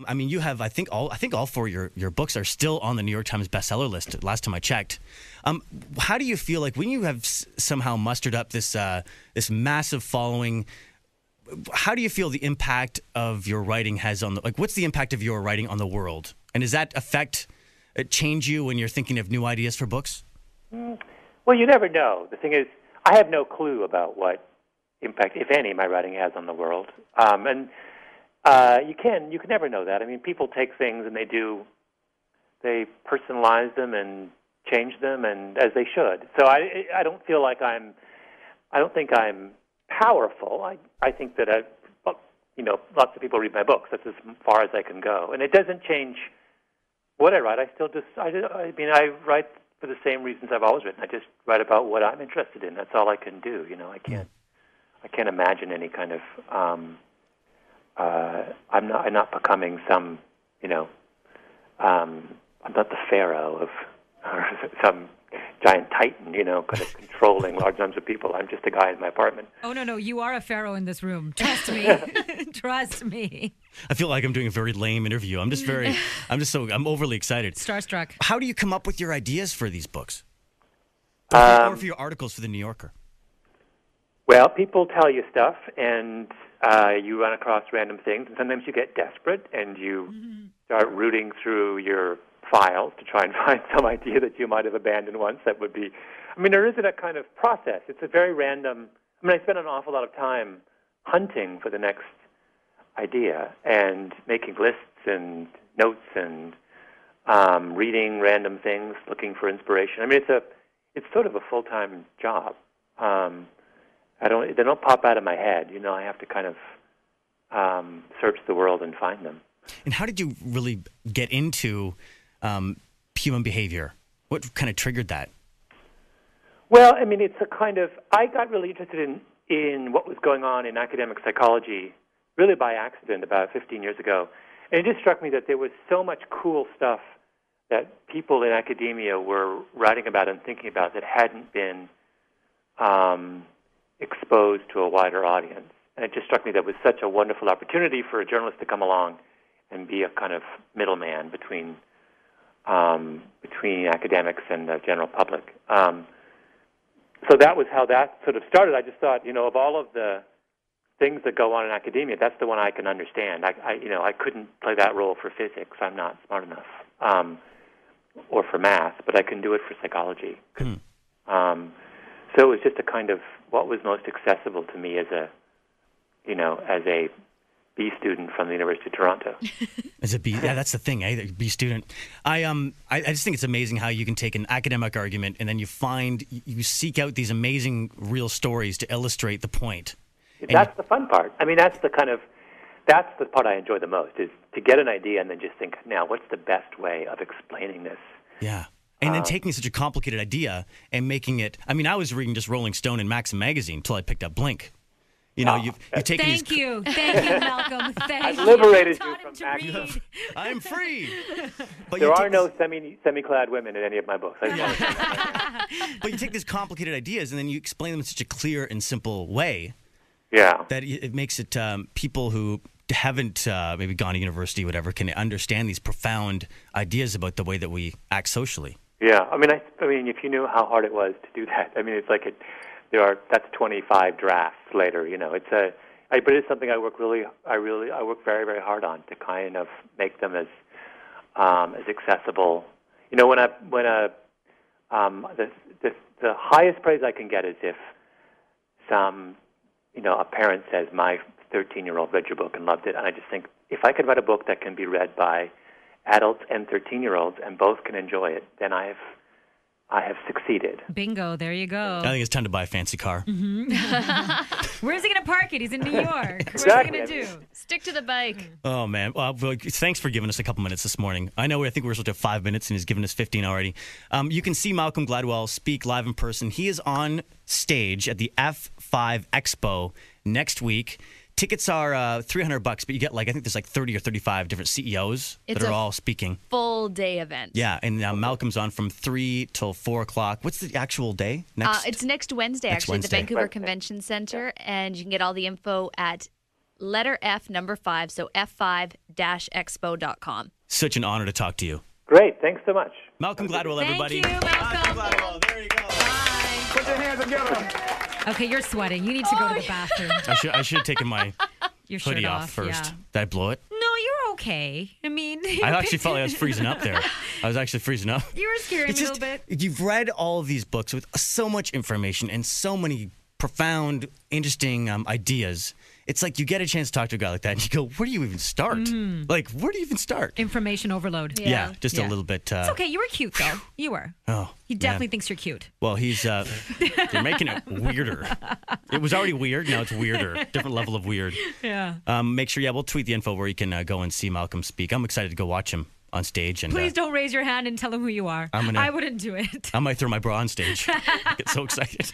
I mean, you have, I think all four of your books are still on the New York Times bestseller list, last time I checked. How do you feel like when you have somehow mustered up this massive following, how do you feel the impact of your writing has on what's the impact of your writing on the world? And does that change you when you're thinking of new ideas for books? Well, you never know. The thing is, I have no clue about what impact, if any, my writing has on the world. You can never know that. I mean, people take things and they personalize them and change them, and as they should. So I don't feel like I don't think I'm powerful. I think that lots of people read my books. That's as far as I can go, and it doesn't change what I write. I write for the same reasons I've always written. I just write about what I'm interested in. That's all I can do. I can't imagine any kind of. I'm not becoming some. I'm not the pharaoh of or some giant titan, kind of controlling large numbers of people. I'm just a guy in my apartment. Oh, no, you are a pharaoh in this room. Trust me. Trust me. I feel like I'm doing a very lame interview. I'm overly excited. Starstruck. How do you come up with your ideas for these books? Or for your articles for The New Yorker? Well, people tell you stuff, and you run across random things, and sometimes you get desperate, and you start rooting through your files to try and find some idea that you might have abandoned once. That would be, there isn't a kind of process. It's a very random, I spend an awful lot of time hunting for the next idea and making lists and notes and reading random things, looking for inspiration. It's sort of a full-time job. They don't pop out of my head. I have to kind of search the world and find them. And how did you really get into human behavior? What kind of triggered that? Well, it's a kind of, I got really interested in what was going on in academic psychology really by accident about 15 years ago. And it just struck me that there was so much cool stuff that people in academia were writing about and thinking about that hadn't been exposed to a wider audience. And it just struck me that it was such a wonderful opportunity for a journalist to come along and be a kind of middleman between academics and the general public. So that was how that sort of started. I just thought, of all of the things that go on in academia, that's the one I can understand. I couldn't play that role for physics. I'm not smart enough. Or for math, but I can do it for psychology. So it was just a kind of what was most accessible to me as a B student from the University of Toronto. As a B, yeah, that's the thing, eh? B student. I just think it's amazing how you can take an academic argument and then you seek out these amazing real stories to illustrate the point. That's the fun part. That's the part I enjoy the most, is to get an idea and then just think, now, what's the best way of explaining this? Yeah. And then taking such a complicated idea and making it, I was reading just Rolling Stone and Maxim magazine until I picked up Blink. You've taken Thank you, Malcolm. I've liberated you from Maxim. I'm free. But there are no semi-clad women in any of my books. But you take these complicated ideas and then you explain them in such a clear and simple way. Yeah. That it makes it people who haven't maybe gone to university, whatever, can understand these profound ideas about the way that we act socially. Yeah. If you knew how hard it was to do that, it's like that's 25 drafts later. But it's something I work very, very hard on to kind of make them as accessible. The highest praise I can get is if a parent says, my 13-year-old read your book and loved it, and I just think, if I could write a book that can be read by adults and 13-year-olds and both can enjoy it, then I have succeeded. Bingo, there you go. I think it's time to buy a fancy car. Mm-hmm. Where's he going to park it? He's in New York. Exactly. What's he going to do? Stick to the bike. Oh, man. Well, thanks for giving us a couple minutes this morning. I think we're supposed to have 5 minutes, and he's given us 15 already. You can see Malcolm Gladwell speak live in person. He is on stage at the F5 Expo next week. Tickets are $300, but you get I think there's 30 or 35 different CEOs that are all speaking. Full day event. Yeah, and Malcolm's on from 3 till 4 o'clock. What's the actual day? It's next Wednesday, at the Vancouver Convention Center, and you can get all the info at letter F number 5, so f5-expo.com. Such an honor to talk to you. Great. Thanks so much. Malcolm Gladwell, everybody. Thank you, Malcolm. Gladwell, there you go. Put your hands together. Okay, you're sweating. You need to go to the bathroom. I should have taken my Your shirt hoodie off first. Yeah. Did I blow it? No, you're okay. I mean, I actually felt like I was freezing up there. I was actually freezing up. you were scaring me a little bit. You've read all of these books with so much information and so many profound, interesting ideas. It's like you get a chance to talk to a guy like that and you go, where do you even start? Like, where do you even start? Information overload. Yeah, just a little bit. It's okay. You were cute, though. You were. Oh, He definitely man. thinks you're cute. Well, they're making it weirder. It was already weird. Now it's weirder. Different level of weird. Yeah. Make sure, we'll tweet the info where you can go and see Malcolm speak. I'm excited to go watch him on stage. And Please don't raise your hand and tell him who you are. I wouldn't do it. I might throw my bra on stage. I get so excited.